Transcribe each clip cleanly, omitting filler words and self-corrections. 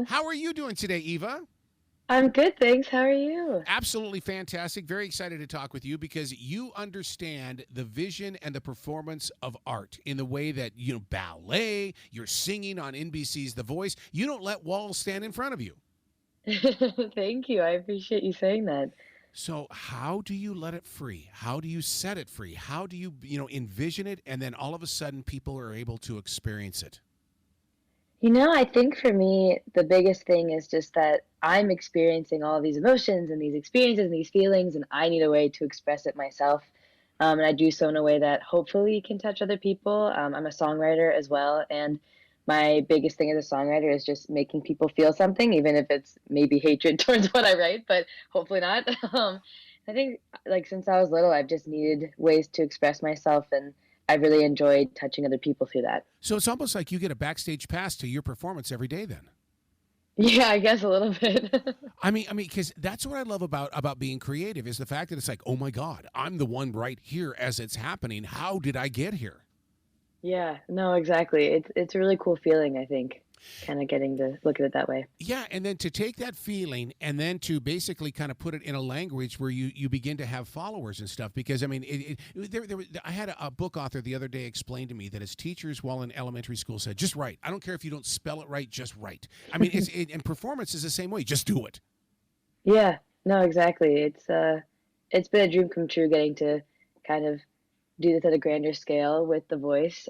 How are you doing today, Eva? I'm good, thanks. How are you? Absolutely fantastic. Very excited to talk with you because you understand the vision and the performance of art in the way that, ballet, you're singing on NBC's The Voice. You don't let walls stand in front of you. Thank you. I appreciate you saying that. So, how do you let it free? How do you set it free? How do you, envision it and then all of a sudden people are able to experience it? I think for me, the biggest thing is just that I'm experiencing all these emotions and these experiences and these feelings, and I need a way to express it myself. And I do so in a way that hopefully can touch other people. I'm a songwriter as well, and my biggest thing as a songwriter is just making people feel something, even if it's maybe hatred towards what I write, but hopefully not. I think, like, since I was little, I've just needed ways to express myself, and I really enjoyed touching other people through that. So, it's almost like you get a backstage pass to your performance every day then. Yeah, I guess a little bit. Because that's what I love about being creative is the fact that it's like, oh my God, I'm the one right here as it's happening. How did I get here? Yeah, no, exactly. It's a really cool feeling, I think, kind of getting to look at it that way. Yeah, and then to take that feeling and then to basically kind of put it in a language where you begin to have followers and stuff. Because I mean, I had a book author the other day explain to me that his teachers while in elementary school said, "Just write. I don't care if you don't spell it right. Just write." I mean, and performance is the same way. Just do it. Yeah, no, exactly. It's been a dream come true getting to kind of do this at a grander scale with the voice.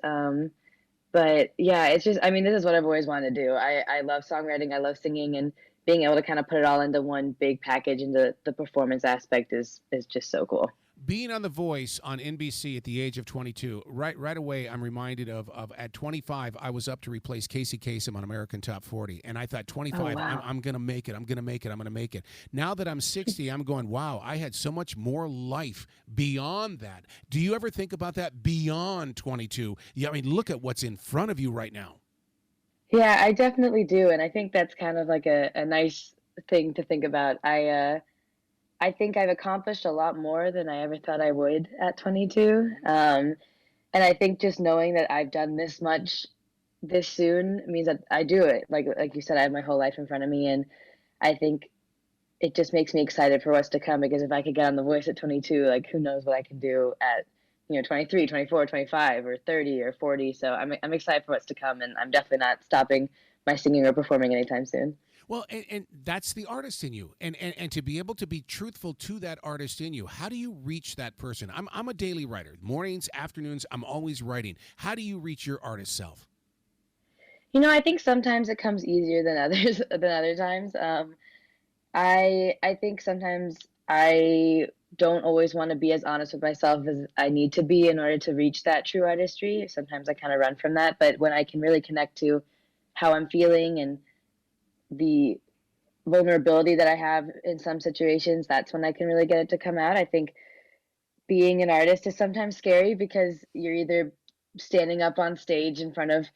But yeah, it's just, I mean, this is what I've always wanted to do. I love songwriting, I love singing, and being able to kind of put it all into one big package into the performance aspect is just so cool. Being on The Voice on NBC at the age of 22, right away, I'm reminded of at 25, I was up to replace Casey Kasem on American Top 40. And I thought, Oh 25, wow. I'm going to make it. I'm going to make it. I'm going to make it. Now that I'm 60, I'm going, wow, I had so much more life beyond that. Do you ever think about that beyond 22? Yeah, I mean, look at what's in front of you right now. Yeah, I definitely do, and I think that's kind of like a nice thing to think about. I think I've accomplished a lot more than I ever thought I would at 22. And I think just knowing that I've done this much this soon means that I do it. Like you said, I have my whole life in front of me, and I think it just makes me excited for what's to come. Because if I could get on The Voice at 22, like who knows what I can do at 23, 24, 25, or 30 or 40. So I'm excited for what's to come, and I'm definitely not stopping my singing or performing anytime soon. Well, and that's the artist in you. And to be able to be truthful to that artist in you, how do you reach that person? I'm a daily writer. Mornings, afternoons, I'm always writing. How do you reach your artist self? I think sometimes it comes easier than others than other times. I think sometimes I don't always want to be as honest with myself as I need to be in order to reach that true artistry. Sometimes I kind of run from that, but when I can really connect to how I'm feeling and the vulnerability that I have in some situations, that's when I can really get it to come out. I think being an artist is sometimes scary because you're either standing up on stage in front of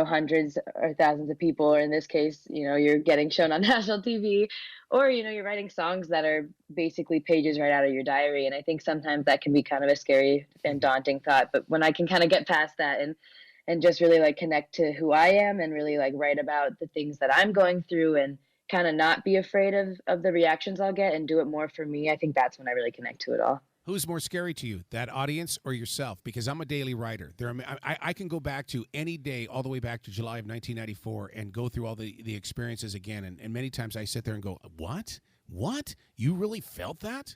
hundreds or thousands of people, or in this case you're getting shown on national TV, or you're writing songs that are basically pages right out of your diary. And I think sometimes that can be kind of a scary and daunting thought, but when I can kind of get past that and just really like connect to who I am and really like write about the things that I'm going through and kind of not be afraid of the reactions I'll get and do it more for me, I think that's when I really connect to it all. Who's more scary to you, that audience or yourself? Because I'm a daily writer. I can go back to any day, all the way back to July of 1994, and go through all the experiences again. And many times I sit there and go, what? What? You really felt that?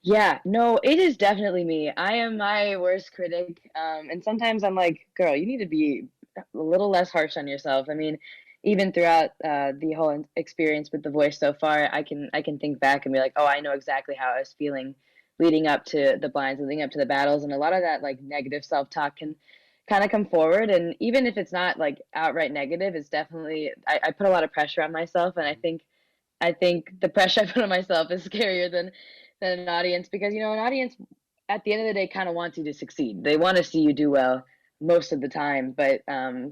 Yeah, no, it is definitely me. I am my worst critic. And sometimes I'm like, girl, you need to be a little less harsh on yourself. I mean, even throughout the whole experience with The Voice so far, I can think back and be like, oh, I know exactly how I was feeling leading up to the blinds, leading up to the battles, and a lot of that like negative self talk can kind of come forward. And even if it's not like outright negative, it's definitely I put a lot of pressure on myself, and I think the pressure I put on myself is scarier than an audience, because an audience at the end of the day kind of wants you to succeed. They want to see you do well most of the time, but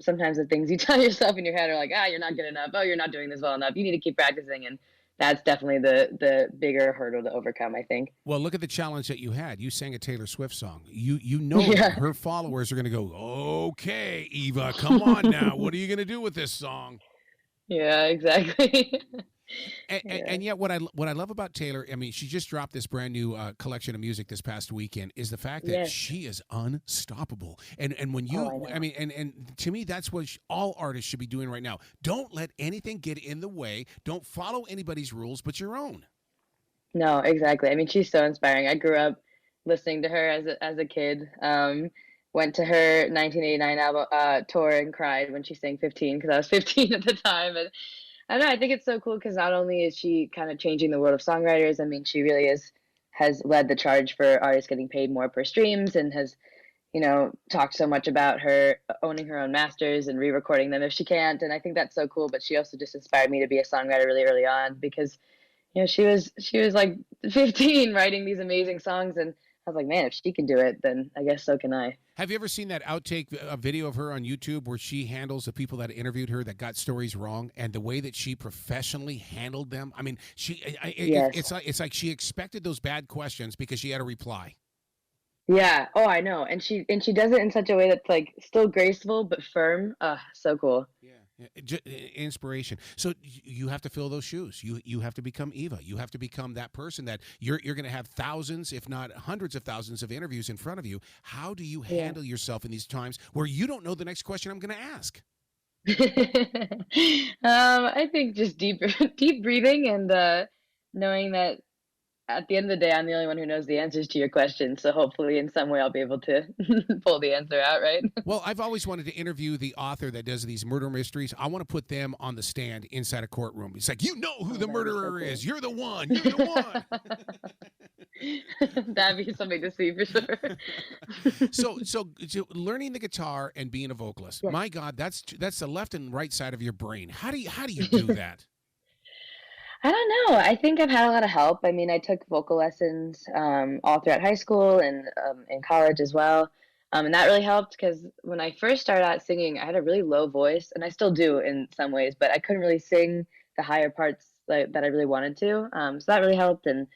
sometimes the things you tell yourself in your head are like, you're not good enough. Oh, you're not doing this well enough. You need to keep practicing, and that's definitely the bigger hurdle to overcome, I think. Well, look at the challenge that you had. You sang a Taylor Swift song. You know that Yeah. her followers are going to go, okay, Eva, come on now. What are you going to do with this song? Yeah, exactly. And Yeah. yet, what I love about Taylor, I mean, she just dropped this brand new collection of music this past weekend. Is the fact that Yes. she is unstoppable. And when Oh, you, I I know. mean, and to me, that's what all artists should be doing right now. Don't let anything get in the way. Don't follow anybody's rules but your own. No, exactly. I mean, she's so inspiring. I grew up listening to her as a kid. Went to her 1989 album tour and cried when she sang 15 because I was 15 at the time. And I don't know. I think it's so cool because not only is she kind of changing the world of songwriters. I mean, she really is has led the charge for artists getting paid more per streams and has talked so much about her owning her own masters and re-recording them if she can't. And I think that's so cool. But she also just inspired me to be a songwriter really early on because she was like 15 writing these amazing songs, and I was like, man, if she can do it, then I guess so can I. Have you ever seen that outtake a video of her on YouTube where she handles the people that interviewed her that got stories wrong and the way that she professionally handled them? I mean, Yes. it's like she expected those bad questions because she had a reply. Yeah. Oh, I know. And she does it in such a way that's like still graceful but firm. So cool. Yeah, inspiration. So you have to fill those shoes. You have to become Eva. You have to become that person that you're going to have thousands, if not hundreds of thousands, of interviews in front of you. How do you Yeah. handle yourself in these times where you don't know the next question I'm going to ask? I think just deep deep breathing and knowing that at the end of the day, I'm the only one who knows the answers to your questions. So hopefully, in some way, I'll be able to pull the answer out, right? Well, I've always wanted to interview the author that does these murder mysteries. I want to put them on the stand inside a courtroom. It's like, you know who Oh, the that'd be so murderer cool. is. You're the one. You're the one. That'd be something to see for sure. So learning the guitar and being a vocalist. Yes. My God, that's the left and right side of your brain. How do you do that? I don't know. I think I've had a lot of help. I mean, I took vocal lessons all throughout high school and in college as well. And that really helped because when I first started out singing, I had a really low voice, and I still do in some ways, but I couldn't really sing the higher parts that I really wanted to. So that really helped. And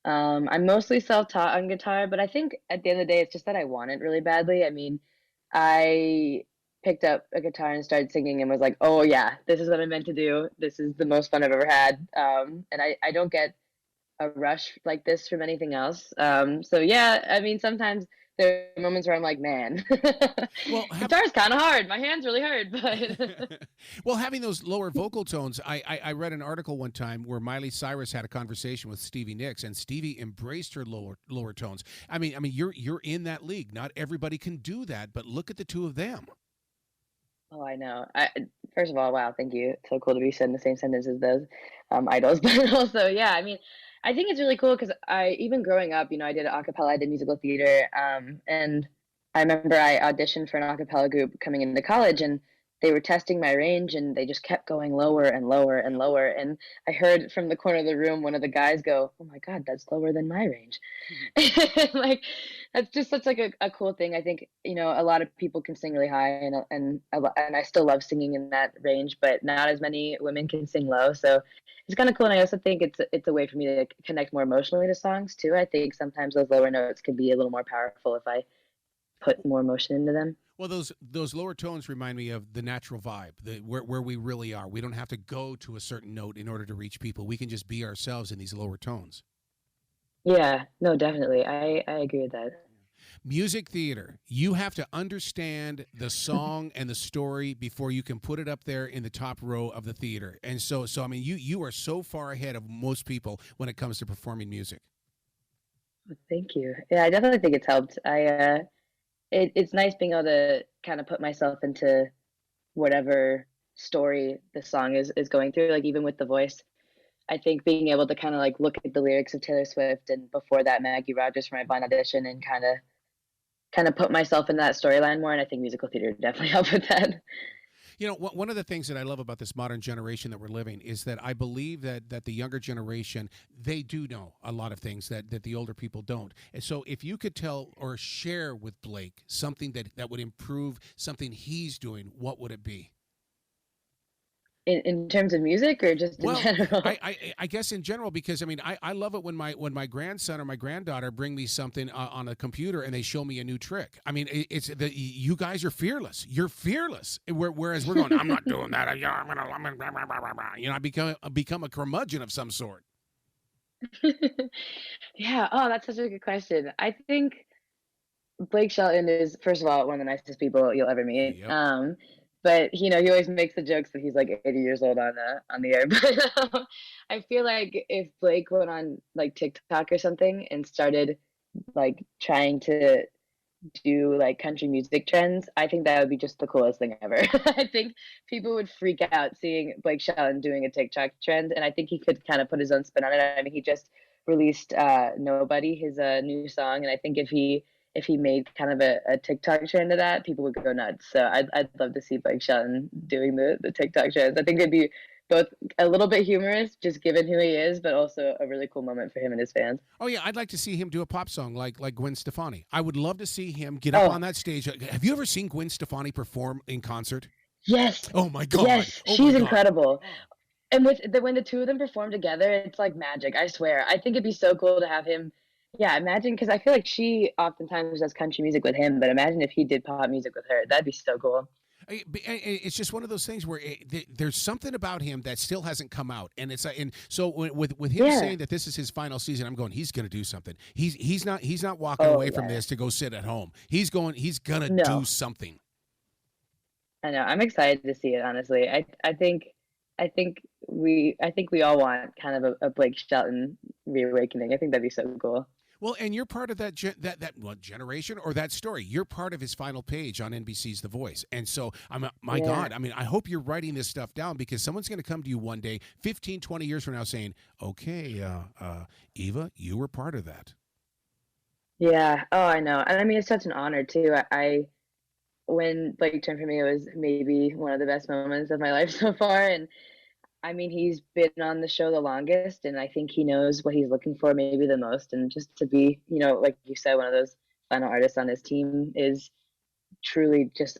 I'm mostly self-taught on guitar, but I think at the end of the day, it's just that I want it really badly. I mean, I picked up a guitar and started singing and was like, "Oh yeah, this is what I'm meant to do. This is the most fun I've ever had." And I don't get a rush like this from anything else. So yeah, I mean, sometimes there are moments where I'm like, "Man, Well, have guitar's kind of hard. My hands really hurt." But well, having those lower vocal tones, I read an article one time where Miley Cyrus had a conversation with Stevie Nicks, and Stevie embraced her lower tones. I mean, you're in that league. Not everybody can do that, but look at the two of them. oh, I know. First of all, wow, thank you. It's so cool to be said in the same sentence as those idols. But also, yeah, I mean, I think it's really cool because I even growing up, I did a cappella, I did musical theater, and I remember I auditioned for an a cappella group coming into college, and they were testing my range, and they just kept going lower and lower and lower. And I heard from the corner of the room one of the guys go, "Oh my God, that's lower than my range." Like that's just such like a cool thing. I think a lot of people can sing really high, and I still love singing in that range, but not as many women can sing low. So it's kind of cool. And I also think it's a way for me to connect more emotionally to songs too. I think sometimes those lower notes can be a little more powerful if I put more emotion into them. Well, those lower tones remind me of the natural vibe, where we really are. We don't have to go to a certain note in order to reach people. We can just be ourselves in these lower tones. Yeah, no, definitely. I agree with that. Music theater, you have to understand the song and the story before you can put it up there in the top row of the theater. And so I mean, you are so far ahead of most people when it comes to performing music. Thank you. Yeah, I definitely think it's helped. It's nice being able to kind of put myself into whatever story the song is going through, like even with the voice. I think being able to kind of like look at the lyrics of Taylor Swift and before that Maggie Rogers for my blind audition and kind of put myself in that storyline more, and I think musical theater definitely helped with that. You know, one of the things that I love about this modern generation that we're living is that I believe that the younger generation, they do know a lot of things that the older people don't. And so if you could tell or share with Blake something that would improve something he's doing, what would it be? in terms of music or just in Well, general? I guess in general, because I mean I love it when my grandson or my granddaughter bring me something on a computer and they show me a new trick. I mean it's the you guys are fearless. You're fearless. Whereas we're going, I'm not doing that. I become a curmudgeon of some sort. Yeah. Oh, that's such a good question. I think Blake Shelton is, first of all, one of the nicest people you'll ever meet. Yep. But he always makes the jokes that he's like 80 years old on the air. But I feel like if Blake went on like TikTok or something and started like trying to do like country music trends, I think that would be just the coolest thing ever. I think people would freak out seeing Blake Shelton doing a TikTok trend, and I think he could kind of put his own spin on it. I mean, he just released "Nobody," his new song, and I think if he made kind of a TikTok trend of that, people would go nuts. So I'd love to see Blake Shelton doing the TikTok trends. I think it'd be both a little bit humorous, just given who he is, but also a really cool moment for him and his fans. Oh yeah, I'd like to see him do a pop song like Gwen Stefani. I would love to see him get up on Oh, that stage. Have you ever seen Gwen Stefani perform in concert? yes, Oh my god. yes, Oh my she's god. incredible. And when the two of them perform together, it's like magic. I swear. I think it'd be so cool to have him. Yeah, imagine because I feel like she oftentimes does country music with him, but imagine if he did pop music with her. That'd be so cool. It's just one of those things where there's something about him that still hasn't come out, and and so with him Yeah. saying that this is his final season, I'm going. He's going to do something. He's not walking Oh away from yeah. this to go sit at home. He's going. He's gonna do No, something. I know. I'm excited to see it. Honestly, I think we all want kind of a Blake Shelton reawakening. I think that'd be so cool. Well, and you're part of that what generation or that story. You're part of his final page on NBC's The Voice, and so my Yeah. God. I mean, I hope you're writing this stuff down because someone's going to come to you one day, 15, 20 years from now, saying, "Okay, Eva, you were part of that." Yeah. Oh, I know. And I mean, it's such an honor too. I when Blake turned for me, it was maybe one of the best moments of my life so far. And I mean, he's been on the show the longest, and I think he knows what he's looking for maybe the most. And just to be, like you said, one of those final artists on his team is truly just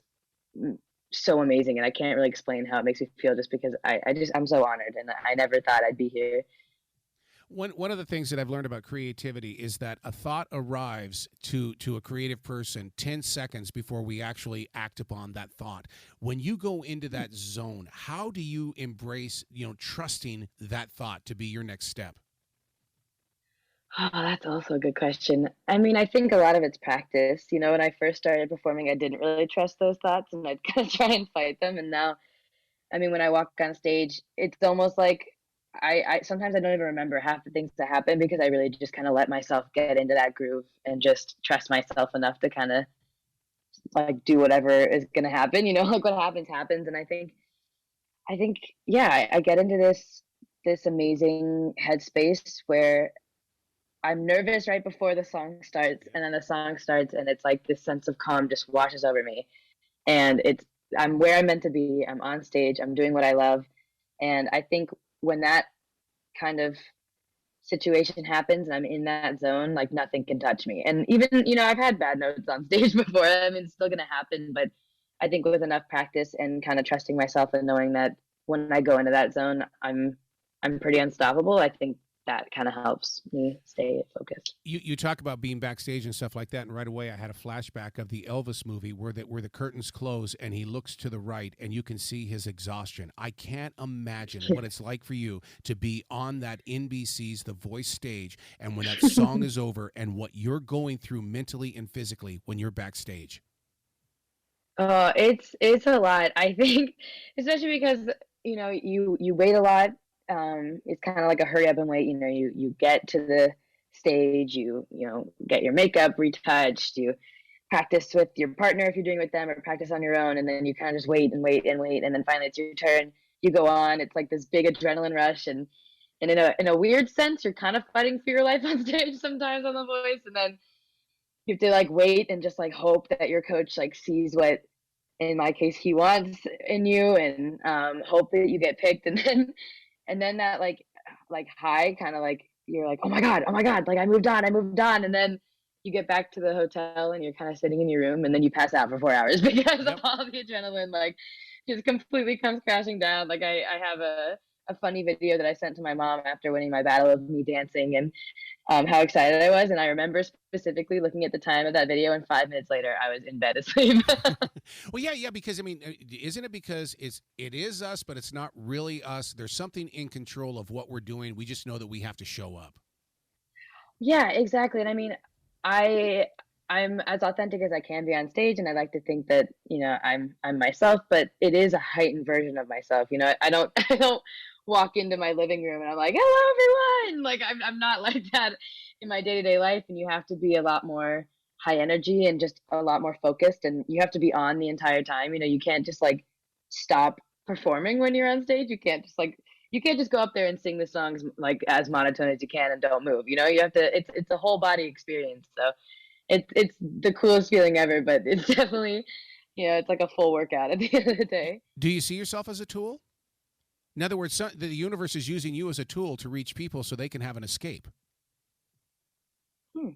mm, so amazing. And I can't really explain how it makes me feel just because I'm so honored, and I never thought I'd be here. One of the things that I've learned about creativity is that a thought arrives to a creative person 10 seconds before we actually act upon that thought. When you go into that zone, how do you embrace, trusting that thought to be your next step? Oh, that's also a good question. I mean, I think a lot of it's practice. When I first started performing, I didn't really trust those thoughts and I'd kind of try and fight them. And now, I mean, when I walk on stage, it's almost like I sometimes I don't even remember half the things that happen because I really just kind of let myself get into that groove and just trust myself enough to kind of like do whatever is going to happen, like what happens happens. And I think, yeah, I get into this amazing headspace where I'm nervous right before the song starts, and then the song starts, and it's like this sense of calm just washes over me. And I'm where I'm meant to be. I'm on stage. I'm doing what I love, and I think when that kind of situation happens and I'm in that zone, like nothing can touch me. And even I've had bad notes on stage before. I mean, it's still gonna happen, but I think with enough practice and kind of trusting myself and knowing that when I go into that zone, I'm pretty unstoppable. I think that kind of helps me stay focused. You talk about being backstage and stuff like that, and right away I had a flashback of the Elvis movie where the curtains close and he looks to the right and you can see his exhaustion. I can't imagine what it's like for you to be on that NBC's The Voice stage and when that song is over and what you're going through mentally and physically when you're backstage. Oh, it's a lot. I think, especially because you wait a lot. It's kind of like a hurry up and wait. You get to the stage, get your makeup retouched, you practice with your partner if you're doing it with them, or practice on your own, and then you kind of just wait and wait and wait, and then finally it's your turn. You go on. It's like this big adrenaline rush, and in a weird sense, you're kind of fighting for your life on stage sometimes on The Voice, and then you have to like wait and just like hope that your coach like sees what in my case he wants in you, and hope that you get picked, and then that like high kind of like you're like, oh my god, like I moved on, and then you get back to the hotel and you're kind of sitting in your room and then you pass out for 4 hours because of Yep. all the adrenaline like just completely comes crashing down. Like I have a funny video that I sent to my mom after winning my battle of me dancing and how excited I was. And I remember specifically looking at the time of that video, and 5 minutes later, I was in bed asleep. Well, yeah, yeah, because I mean, isn't it because it is us, but it's not really us? There's something in control of what we're doing. We just know that we have to show up. Yeah, exactly. And I mean, I I'm as authentic as I can be on stage, and I like to think that, I'm myself, but it is a heightened version of myself. I don't I don't walk into my living room and I'm like, "Hello everyone." Like I'm not like that in my day-to-day life, and you have to be a lot more high energy and just a lot more focused, and you have to be on the entire time. You can't just like stop performing when you're on stage. You can't just go up there and sing the songs like as monotone as you can and don't move. You have to. It's a whole body experience. So it's the coolest feeling ever. But it's definitely, it's like a full workout at the end of the day. Do you see yourself as a tool? In other words, the universe is using you as a tool to reach people so they can have an escape. Hmm.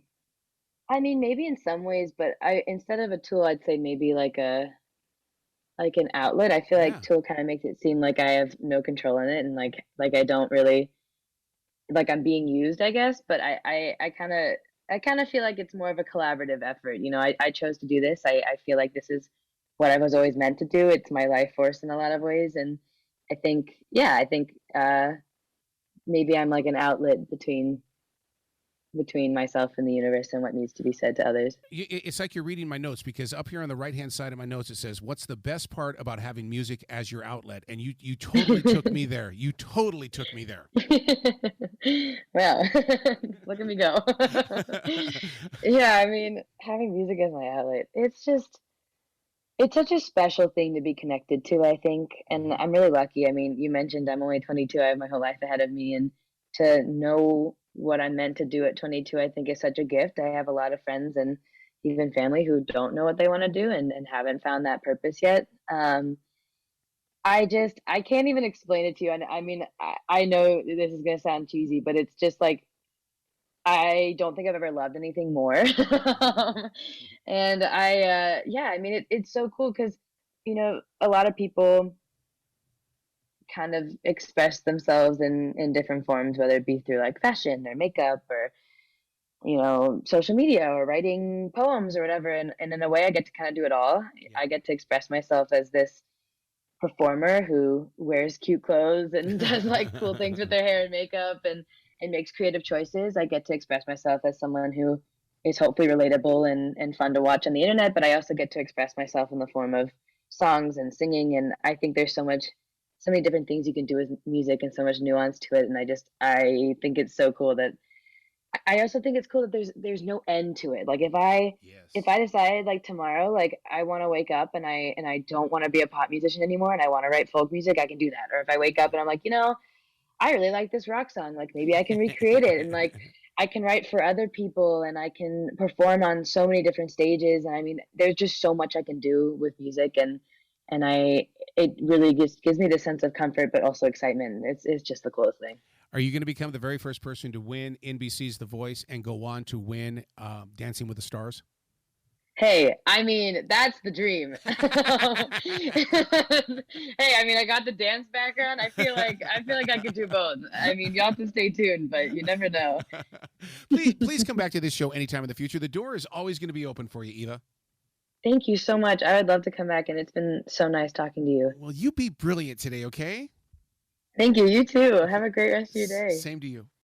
I mean, maybe in some ways, but I instead of a tool, I'd say maybe like an outlet. I feel like Yeah. tool kind of makes it seem like I have no control in it, and like I don't really like I'm being used, I guess. But I kind of feel like it's more of a collaborative effort. I chose to do this. I feel like this is what I was always meant to do. It's my life force in a lot of ways, and I think maybe I'm like an outlet between myself and the universe and what needs to be said to others. It's like you're reading my notes because up here on the right hand side of my notes it says, "What's the best part about having music as your outlet?" And you totally took me there. You totally took me there. Well, look at me go. Yeah, I mean, having music as my outlet, it's such a special thing to be connected to, I think. And Mhm. I'm really lucky. I mean, you mentioned I'm only 22. I have my whole life ahead of me. And to know what I'm meant to do at 22, I think is such a gift. I have a lot of friends and even family who don't know what they want to do and haven't found that purpose yet. I can't even explain it to you. And I mean, I know this is going to sound cheesy, but it's just like, I don't think I've ever loved anything more. And yeah, I mean, it's so cool because, a lot of people kind of express themselves in different forms, whether it be through like fashion or makeup or, social media or writing poems or whatever. And in a way, I get to kind of do it all. Yeah. I get to express myself as this performer who wears cute clothes and does like cool things with their hair and makeup and makes creative choices. I get to express myself as someone who is hopefully relatable and fun to watch on the internet, but I also get to express myself in the form of songs and singing. And I think there's so many different things you can do with music and so much nuance to it. And I think it's so cool that I also think it's cool that there's no end to it. Like if Yes. I decide like tomorrow, like I want to wake up and I don't want to be a pop musician anymore and I want to write folk music, I can do that. Or if I wake up and I'm like, I really like this rock song, like maybe I can recreate it and like I can write for other people and I can perform on so many different stages. And I mean, there's just so much I can do with music and it really just gives me this sense of comfort but also excitement. It's just the coolest thing. Are you going to become the very first person to win NBC's The Voice and go on to win Dancing with the Stars? Hey, I mean, that's the dream. Hey, I mean, I got the dance background. I feel like I could do both. I mean, you'll have to stay tuned, but you never know. Please come back to this show anytime in the future. The door is always going to be open for you, Eva. Thank you so much. I would love to come back, and it's been so nice talking to you. Well, you be brilliant today, okay? Thank you. You too. Okay. Have a great rest of your day. Same to you.